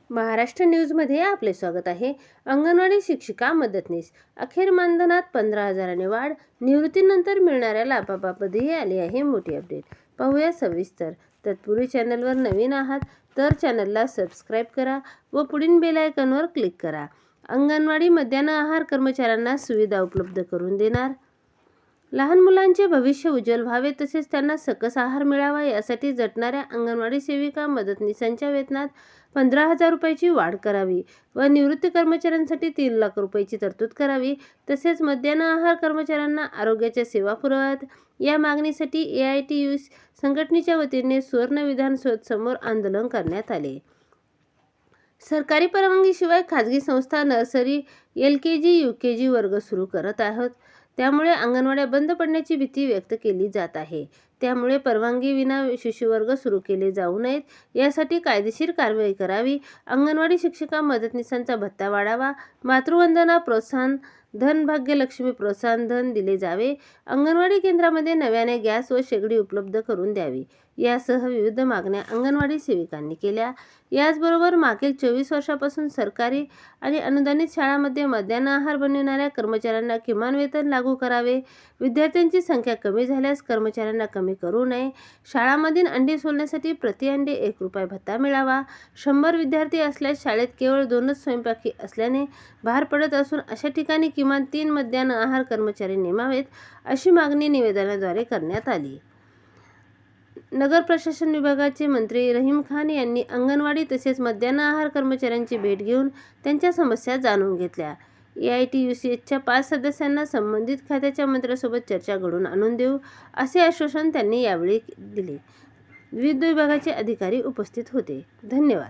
महाराष्ट्र न्यूजमध्ये आपले स्वागत आहे. अंगणवाडी शिक्षिका मदतनीस अखेर मानधनात 15,000ने वाढ, निवृत्तीनंतर मिळणाऱ्या लाभाबाबतही आली आहे मोठी अपडेट. पाहूया सविस्तर. तत्पूर्वी चॅनलवर नवीन आहात तर चॅनलला सबस्क्राईब करा व पुढील बेल आयकॉनवर क्लिक करा. अंगणवाडी मध्यान्ह आहार कर्मचाऱ्यांना सुविधा उपलब्ध करून देणार. लहान मुलांचे भविष्य उज्ज्वल व्हावे तसेच त्यांना सकस आहार मिळावा यासाठी झटणाऱ्या अंगणवाडी सेविका मदतनीसांच्या वेतनात 15,000 रुपयाची वाढ करावी व निवृत्त कर्मचाऱ्यांसाठी 3 लाख रुपयाची तरतूद करावी. तसेच मध्यान्ह आहार कर्मचाऱ्यांना आरोग्याच्या सेवा पुरवाव्यात या मागणीसाठी AITUC संघटनेच्या वतीने सुवर्ण विधानसौध समोर आंदोलन करण्यात आले. सरकारी परवानगीशिवाय खाजगी संस्था नर्सरी, LKG, UKG वर्ग सुरू करत आहेत. त्यामुळे अंगणवाड्या बंद पडण्याची भीती व्यक्त केली जात आहे. त्यामुळे परवानगीविना शिशुवर्ग सुरू केले जाऊ नयेत यासाठी कायदेशीर कारवाई करावी. अंगणवाडी शिक्षिका मदतनीसांचा भत्ता वाढावा. मातृवंदना प्रोत्साहन धन, भाग्यलक्ष्मी प्रोत्साहन धन दिले जावे. अंगणवाडी केंद्रामध्ये नव्याने गॅस व शेगडी उपलब्ध करून द्यावी यासह विविध मागण्या अंगणवाडी सेविकांनी केल्या. याचबरोबर मागील 24 वर्षापासून सरकारी आणि अनुदानित शाळांमध्ये मध्यान्ह आहार बनविणाऱ्या कर्मचाऱ्यांना किमान वेतन लागू करावे. विद्यार्थ्यांची संख्या कमी झाल्यास कर्मचाऱ्यांना कमी करू नये. शाळांमधील अंडी सोलण्यासाठी प्रति अंडे 1 रुपया भत्ता मिळावा. 100 विद्यार्थी असल्यास शाळेत केवळ 2च स्वयंपाकी असल्याने भार पडत असून अशा ठिकाणी किमान 3 मध्यान्ह आहार कर्मचारी नेमावेत अशी मागणी निवेदनाद्वारे करण्यात आली. नगर प्रशासन विभागाचे मंत्री रहीम खान यांनी अंगणवाडी तसेच मध्यान्ह आहार कर्मचाऱ्यांची भेट घेऊन त्यांच्या समस्या जाणून घेतल्या. AITUCच्या 5 सदस्यांना संबंधित खात्याच्या मंत्र्यांसोबत चर्चा घडवून आणून देऊ असे आश्वासन त्यांनी यावेळी दिले. विविध विभागाचे अधिकारी उपस्थित होते. धन्यवाद.